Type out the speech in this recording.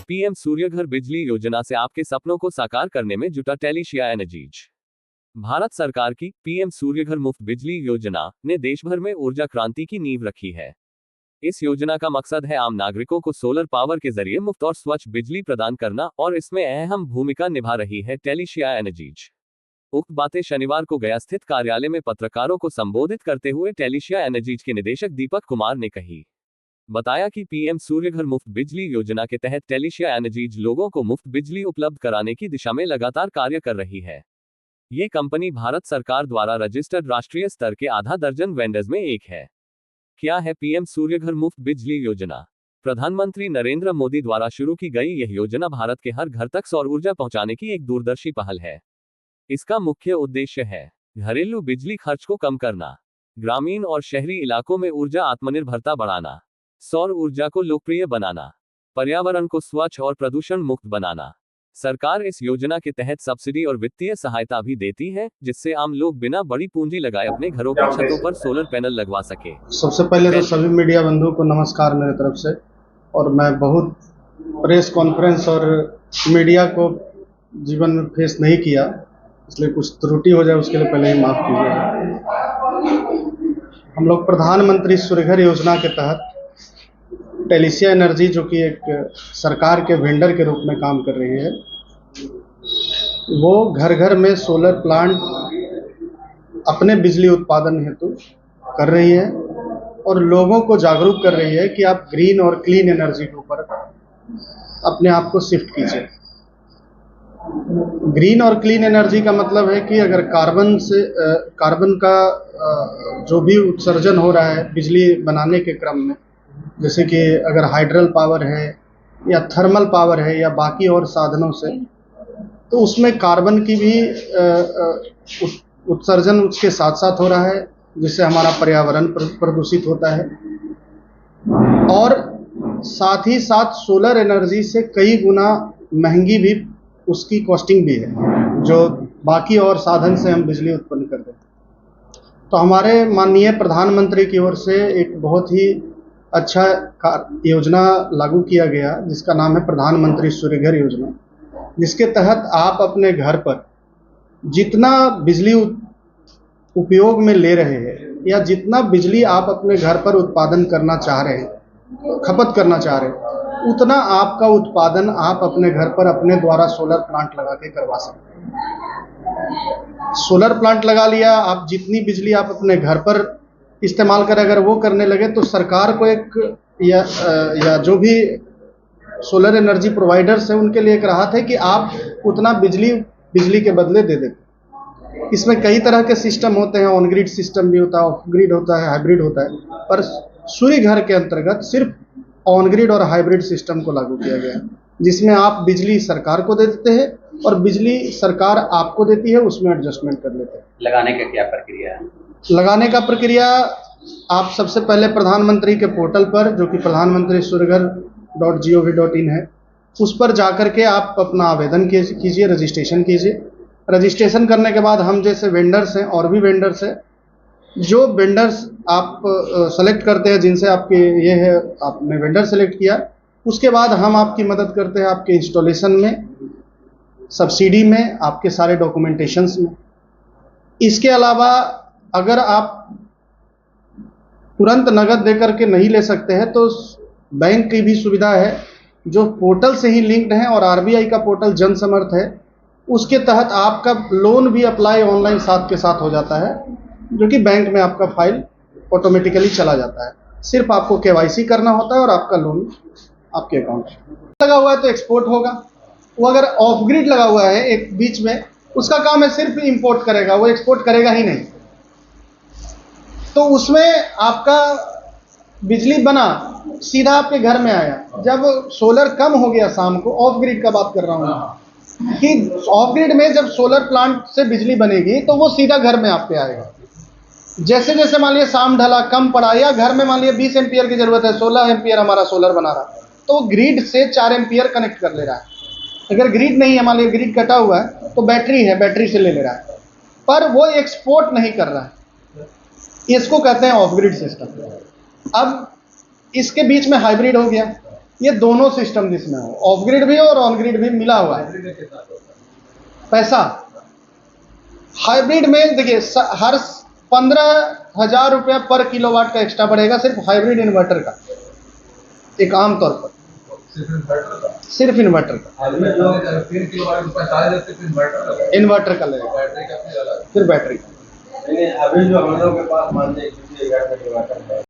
PM Surya Ghar बिजली योजना से आपके सपनों को साकार करने में जुटा टेलीशिया एनर्जीज। भारत सरकार की पीएम सूर्यघर मुफ्त बिजली योजना ने देश भर में ऊर्जा क्रांति की नींव रखी है। इस योजना का मकसद है आम नागरिकों को सोलर पावर के जरिए मुफ्त और स्वच्छ बिजली प्रदान करना, और इसमें अहम भूमिका निभा रही है टेलीशिया एनर्जीज। उक्त बातें शनिवार को गया स्थित कार्यालय में पत्रकारों को संबोधित करते हुए टेलीशिया एनर्जीज के निदेशक दीपक कुमार ने कही। बताया कि पीएम सूर्यघर मुफ्त बिजली योजना के तहत टेलीशिया एनर्जीज लोगों को मुफ्त बिजली उपलब्ध कराने की दिशा में लगातार कार्य कर रही है। ये कंपनी भारत सरकार द्वारा रजिस्टर्ड राष्ट्रीय स्तर के आधा दर्जन वेंडर्स में एक है। क्या है पीएम सूर्यघर मुफ्त बिजली योजना? प्रधानमंत्री नरेंद्र मोदी द्वारा शुरू की गई यह योजना भारत के हर घर तक सौर ऊर्जा पहुंचाने की एक दूरदर्शी पहल है। इसका मुख्य उद्देश्य है घरेलू बिजली खर्च को कम करना, ग्रामीण और शहरी इलाकों में ऊर्जा आत्मनिर्भरता बढ़ाना, सौर ऊर्जा को लोकप्रिय बनाना, पर्यावरण को स्वच्छ और प्रदूषण मुक्त बनाना। सरकार इस योजना के तहत सब्सिडी और वित्तीय सहायता भी देती है, जिससे आम लोग बिना बड़ी पूंजी लगाए अपने घरों की छतों पर सोलर पैनल लगवा सके। सबसे पहले तो सभी मीडिया बंधुओं को नमस्कार मेरे तरफ से। और मैं बहुत प्रेस कॉन्फ्रेंस और मीडिया को जीवन में फेस नहीं किया, इसलिए कुछ त्रुटि हो जाए उसके लिए पहले ही माफ कीजिए। हम लोग प्रधानमंत्री सूर्यघर योजना के तहत टेलीशिया एनर्जी, जो कि एक सरकार के वेंडर के रूप में काम कर रही है, वो घर घर में सोलर प्लांट अपने बिजली उत्पादन हेतु कर रही है और लोगों को जागरूक कर रही है कि आप ग्रीन और क्लीन एनर्जी के ऊपर अपने आप को शिफ्ट कीजिए। ग्रीन और क्लीन एनर्जी का मतलब है कि अगर कार्बन का जो भी उत्सर्जन हो रहा है बिजली बनाने के क्रम में, जैसे कि अगर हाइड्रल पावर है या थर्मल पावर है या बाकी और साधनों से, तो उसमें कार्बन की भी उत्सर्जन उसके साथ साथ हो रहा है, जिससे हमारा पर्यावरण प्रदूषित होता है। और साथ ही साथ सोलर एनर्जी से कई गुना महंगी भी उसकी कॉस्टिंग भी है, जो बाकी और साधन से हम बिजली उत्पन्न करते हैं। तो हमारे माननीय प्रधानमंत्री की ओर से एक बहुत ही अच्छा योजना लागू किया गया, जिसका नाम है प्रधानमंत्री सूर्यघर योजना, जिसके तहत आप अपने घर पर जितना बिजली उपयोग में ले रहे हैं या जितना बिजली आप अपने घर पर उत्पादन करना चाह रहे हैं, खपत करना चाह रहे हैं, उतना आपका उत्पादन आप अपने घर पर अपने द्वारा सोलर प्लांट लगा के करवा सकते हैं। सोलर प्लांट लगा लिया, आप जितनी बिजली आप अपने घर पर इस्तेमाल करें, अगर वो करने लगे तो सरकार को एक या जो भी सोलर एनर्जी प्रोवाइडर्स है उनके लिए एक राहत है कि आप उतना बिजली के बदले दे देते। इसमें कई तरह के सिस्टम होते हैं, ऑन ग्रिड सिस्टम भी होता है, ऑफ ग्रिड होता है, हाइब्रिड होता है, पर सूर्यघर के अंतर्गत सिर्फ ऑन ग्रिड और हाइब्रिड सिस्टम को लागू किया गया है, जिसमें आप बिजली सरकार को दे देते हैं और बिजली सरकार आपको देती है, उसमें एडजस्टमेंट कर लेते हैं। लगाने का क्या प्रक्रिया है? लगाने का प्रक्रिया, आप सबसे पहले प्रधानमंत्री के पोर्टल पर, जो कि प्रधानमंत्री सूर्यघर.gov.in है, उस पर जाकर के आप अपना आवेदन कीजिए, रजिस्ट्रेशन कीजिए। रजिस्ट्रेशन करने के बाद हम जैसे वेंडर्स हैं और भी वेंडर्स हैं, जो वेंडर्स आप सेलेक्ट करते हैं, जिनसे आपके ये है आपने वेंडर सेलेक्ट किया, उसके बाद हम आपकी मदद करते हैं आपके इंस्टॉलेशन में, सब्सिडी में, आपके सारे डॉक्यूमेंटेशंस में। इसके अलावा अगर आप तुरंत नगद देकर के नहीं ले सकते हैं तो बैंक की भी सुविधा है, जो पोर्टल से ही लिंक्ड है, और आरबीआई का पोर्टल जन समर्थ है, उसके तहत आपका लोन भी अप्लाई ऑनलाइन साथ के साथ हो जाता है, जो कि बैंक में आपका फाइल ऑटोमेटिकली चला जाता है। सिर्फ आपको केवाईसी करना होता है और आपका लोन आपके अकाउंट में लगा हुआ है तो एक्सपोर्ट होगा। वो अगर ऑफ ग्रिड लगा हुआ है एक बीच में, उसका काम है सिर्फ इंपोर्ट करेगा, वो एक्सपोर्ट करेगा ही नहीं। तो उसमें आपका बिजली बना सीधा आपके घर में आया। जब सोलर कम हो गया शाम को, ऑफ ग्रिड का बात कर रहा हूँ कि ऑफ ग्रिड में जब सोलर प्लांट से बिजली बनेगी तो वो सीधा घर में आपके आएगा। जैसे जैसे मान लिया शाम ढला, कम पड़ा, या घर में मान लिया 20 एम्पियर की जरूरत है, 16 एम्पियर हमारा सोलर बना रहा है, तो ग्रिड से 4 एम्पियर कनेक्ट कर ले रहा है। अगर ग्रिड नहीं है, मान लिया ग्रिड कटा हुआ है, तो बैटरी है, बैटरी से ले रहा है, पर वो एक्सपोर्ट नहीं कर रहा है। इसको कहते हैं ऑफ ग्रिड सिस्टम। अब इसके बीच में हाइब्रिड हो गया, ये दोनों सिस्टम जिसमें हो, ऑफ ग्रिड भी और ऑन ग्रिड भी मिला हुआ है। पैसा हाइब्रिड में देखिए हर 15,000 रुपया पर किलोवाट का एक्स्ट्रा बढ़ेगा सिर्फ हाइब्रिड इन्वर्टर का, एक आम तौर पर सिर्फ इन्वर्टर का। 3 किलोवाट रुपए चार्ज सिर्फ इन्वर्टर का लगेगा, बैटरी का फिर बैटरी का। अभी जो हम लोग के पास मान लीजिए घर में इन्वर्टर है